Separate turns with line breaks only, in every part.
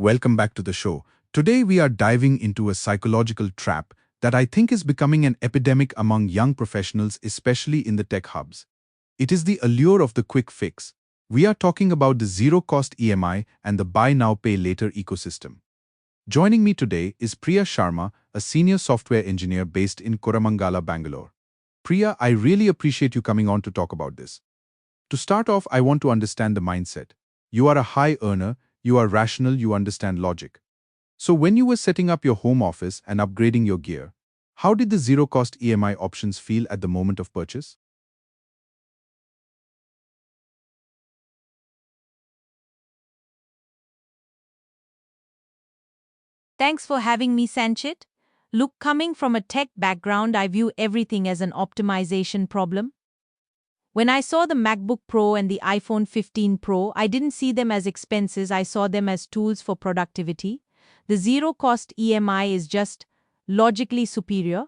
Welcome back to the show. Today we are diving into a psychological trap that I think is becoming an epidemic among young professionals, especially in the tech hubs. It is the allure of the quick fix. We are talking about the zero-cost EMI and the buy now pay later ecosystem. Joining me today is Priya Sharma, a senior software engineer based in Koramangala, Bangalore. Priya, I really appreciate you coming on to talk about this. To start off, I want to understand the mindset. You are a high earner, you are rational, you understand logic. So when you were setting up your home office and upgrading your gear, how did the zero-cost EMI options feel at the moment of purchase?
Thanks for having me, Sanchit. Look, coming from a tech background, I view everything as an optimization problem. When I saw the MacBook Pro and the iPhone 15 Pro, I didn't see them as expenses, I saw them as tools for productivity. The zero cost EMI is just logically superior.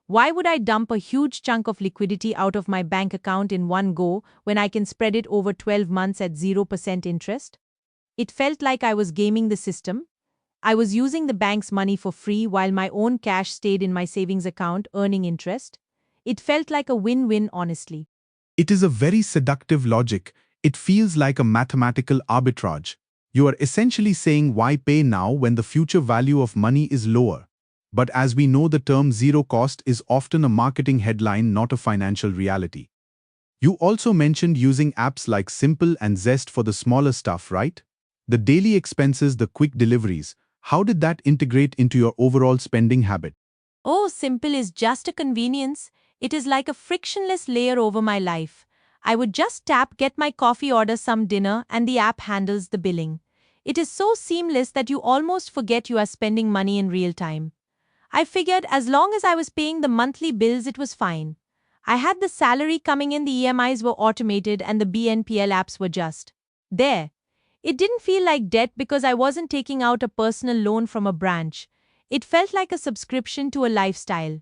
Why would I dump a huge chunk of liquidity out of my bank account in one go when I can spread it over 12 months at 0% interest? It felt like I was gaming the system. I was using the bank's money for free while my own cash stayed in my savings account earning interest. It felt like a win-win, honestly.
It is a very seductive logic. It feels like a mathematical arbitrage. You are essentially saying why pay now when the future value of money is lower. But as we know, the term zero cost is often a marketing headline, not a financial reality. You also mentioned using apps like Simpl and Zest for the smaller stuff, right? The daily expenses, the quick deliveries. How did that integrate into your overall spending habit?
Oh, Simpl is just a convenience. It is like a frictionless layer over my life. I would just tap, get my coffee, order some dinner, and the app handles the billing. It is so seamless that you almost forget you are spending money in real time. I figured as long as I was paying the monthly bills, it was fine. I had the salary coming in, the EMIs were automated, and the BNPL apps were just there. It didn't feel like debt because I wasn't taking out a personal loan from a branch. It felt like a subscription to a lifestyle.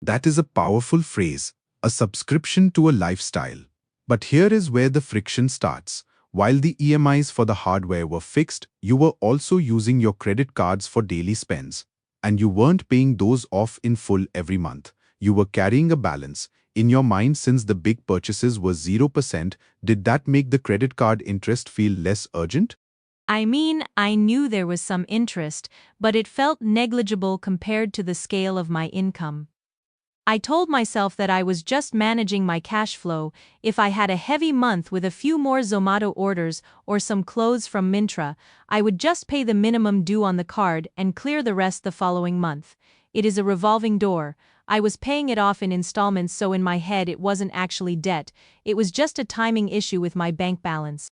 That is a powerful phrase, a subscription to a lifestyle. But here is where the friction starts. While the EMIs for the hardware were fixed, you were also using your credit cards for daily spends. And you weren't paying those off in full every month. You were carrying a balance. In your mind, since the big purchases were 0%, did that make the credit card interest feel less urgent?
I mean, I knew there was some interest, but it felt negligible compared to the scale of my income. I told myself that I was just managing my cash flow. If I had a heavy month with a few more Zomato orders or some clothes from Myntra, I would just pay the minimum due on the card and clear the rest the following month. It is a revolving door. I was paying it off in installments, so in my head it wasn't actually debt. It was just a timing issue with my bank balance.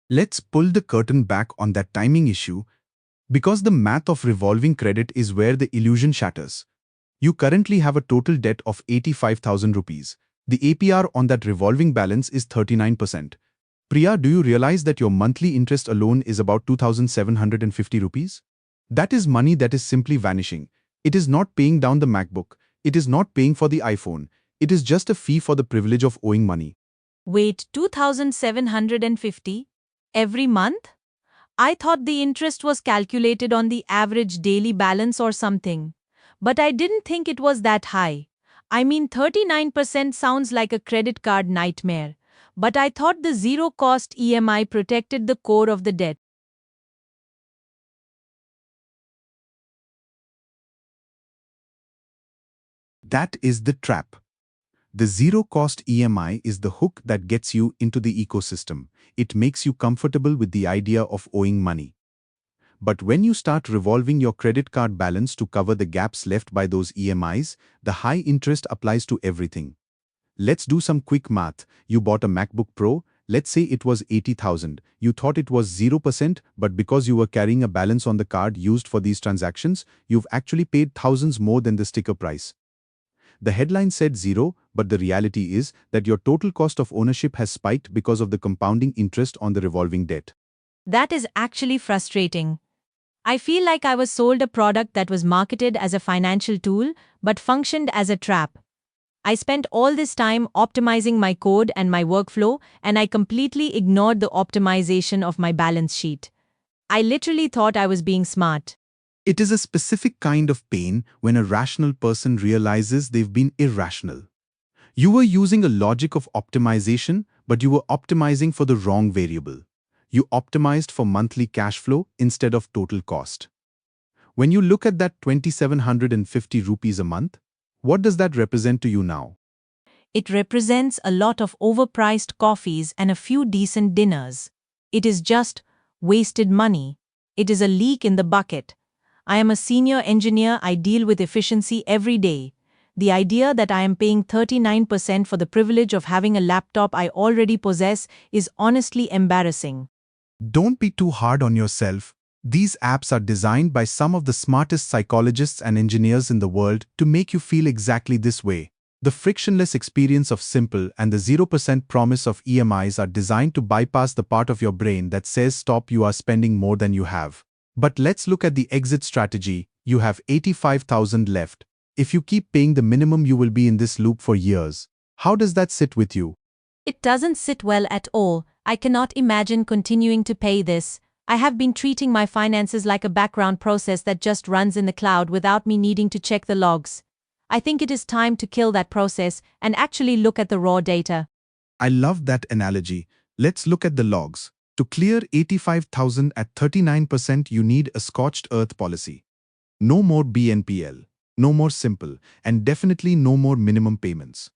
Let's pull the curtain back on that timing issue, because the math of revolving credit is where the illusion shatters. You currently have a total debt of 85,000 rupees. The APR on that revolving balance is 39%. Priya, do you realize that your monthly interest alone is about 2,750 rupees? That is money that is simply vanishing. It is not paying down the MacBook. It is not paying for the iPhone. It is just a fee for the privilege of owing money.
Wait, 2,750? Every month? I thought the interest was calculated on the average daily balance or something. But I didn't think it was that high. I mean, 39% sounds like a credit card nightmare. But I thought the zero-cost EMI protected the core of the debt.
That is the trap. The zero-cost EMI is the hook that gets you into the ecosystem. It makes you comfortable with the idea of owing money. But when you start revolving your credit card balance to cover the gaps left by those EMIs, the high interest applies to everything. Let's do some quick math. You bought a MacBook Pro, let's say it was 80,000. You thought it was 0%, but because you were carrying a balance on the card used for these transactions, you've actually paid thousands more than the sticker price. The headline said zero, but the reality is that your total cost of ownership has spiked because of the compounding interest on the revolving debt.
That is actually frustrating. I feel like I was sold a product that was marketed as a financial tool but functioned as a trap. I spent all this time optimizing my code and my workflow, and I completely ignored the optimization of my balance sheet. I literally thought I was being smart.
It is a specific kind of pain when a rational person realizes they've been irrational. You were using a logic of optimization, but you were optimizing for the wrong variable. You optimized for monthly cash flow instead of total cost. When you look at that 2,750 rupees a month, what does that represent to you now?
It represents a lot of overpriced coffees and a few decent dinners. It is just wasted money. It is a leak in the bucket. I am a senior engineer. I deal with efficiency every day. The idea that I am paying 39% for the privilege of having a laptop I already possess is honestly embarrassing.
Don't be too hard on yourself. These apps are designed by some of the smartest psychologists and engineers in the world to make you feel exactly this way. The frictionless experience of Simpl and the 0% promise of EMIs are designed to bypass the part of your brain that says stop, you are spending more than you have. But let's look at the exit strategy. You have 85,000 left. If you keep paying the minimum, you will be in this loop for years. How does that sit with you?
It doesn't sit well at all. I cannot imagine continuing to pay this. I have been treating my finances like a background process that just runs in the cloud without me needing to check the logs. I think it is time to kill that process and actually look at the raw data.
I love that analogy. Let's look at the logs. To clear 85,000 at 39%, you need a scorched earth policy. No more BNPL, no more Simpl, and definitely no more minimum payments.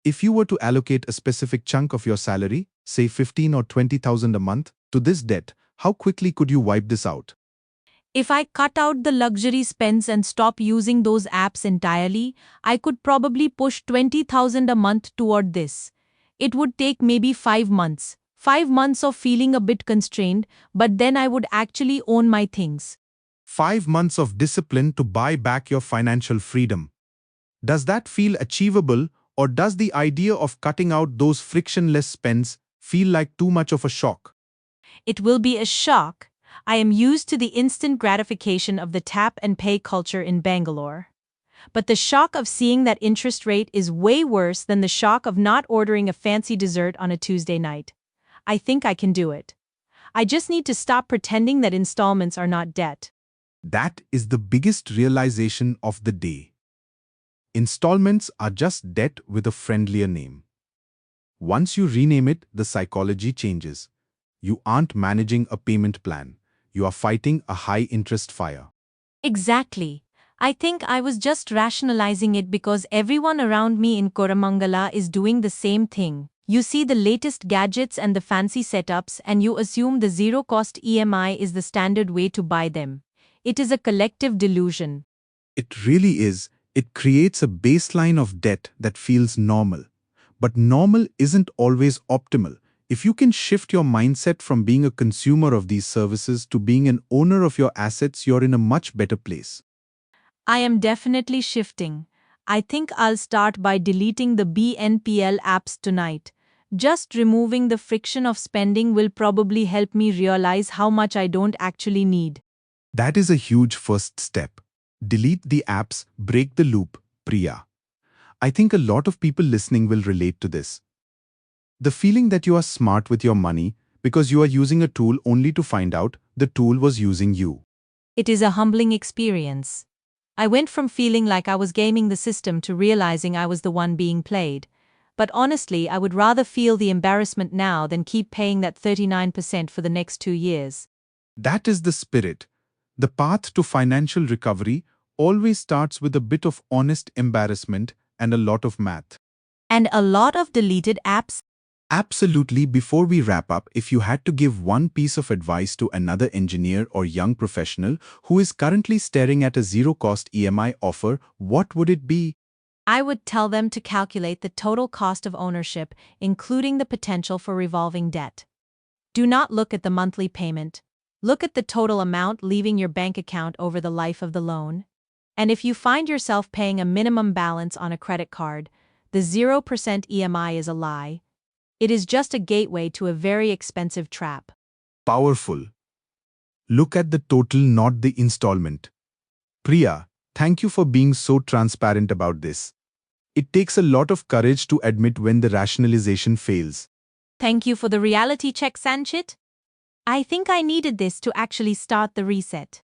If you were to allocate a specific chunk of your salary, say 15 or 20,000 a month, to this debt, how quickly could you wipe this out?
If I cut out the luxury spends and stop using those apps entirely, I could probably push 20,000 a month toward this. It would take maybe 5 months. 5 months of feeling a bit constrained, but then I would actually own my things.
5 months of discipline to buy back your financial freedom. Does that feel achievable, or does the idea of cutting out those frictionless spends feel like too much of a shock?
It will be a shock. I am used to the instant gratification of the tap and pay culture in Bangalore. But the shock of seeing that interest rate is way worse than the shock of not ordering a fancy dessert on a Tuesday night. I think I can do it. I just need to stop pretending that installments are not debt.
That is the biggest realization of the day. Installments are just debt with a friendlier name. Once you rename it, the psychology changes. You aren't managing a payment plan. You are fighting a high-interest fire.
Exactly. I think I was just rationalizing it because everyone around me in Koramangala is doing the same thing. You see the latest gadgets and the fancy setups, and you assume the zero-cost EMI is the standard way to buy them. It is a collective delusion.
It really is. It creates a baseline of debt that feels normal. But normal isn't always optimal. If you can shift your mindset from being a consumer of these services to being an owner of your assets, you're in a much better place.
I am definitely shifting. I think I'll start by deleting the BNPL apps tonight. Just removing the friction of spending will probably help me realize how much I don't actually need.
That is a huge first step. Delete the apps, break the loop, Priya. I think a lot of people listening will relate to this. The feeling that you are smart with your money because you are using a tool only to find out the tool was using you.
It is a humbling experience. I went from feeling like I was gaming the system to realizing I was the one being played. But honestly, I would rather feel the embarrassment now than keep paying that 39% for the next 2 years.
That is the spirit. The path to financial recovery always starts with a bit of honest embarrassment and a lot of math.
And a lot of deleted apps.
Absolutely. Before we wrap up, if you had to give one piece of advice to another engineer or young professional who is currently staring at a zero-cost EMI offer, what would it be?
I would tell them to calculate the total cost of ownership, including the potential for revolving debt. Do not look at the monthly payment. Look at the total amount leaving your bank account over the life of the loan. And if you find yourself paying a minimum balance on a credit card, the 0% EMI is a lie. It is just a gateway to a very expensive trap.
Powerful. Look at the total, not the installment. Priya, thank you for being so transparent about this. It takes a lot of courage to admit when the rationalization fails.
Thank you for the reality check, Sanchit. I think I needed this to actually start the reset.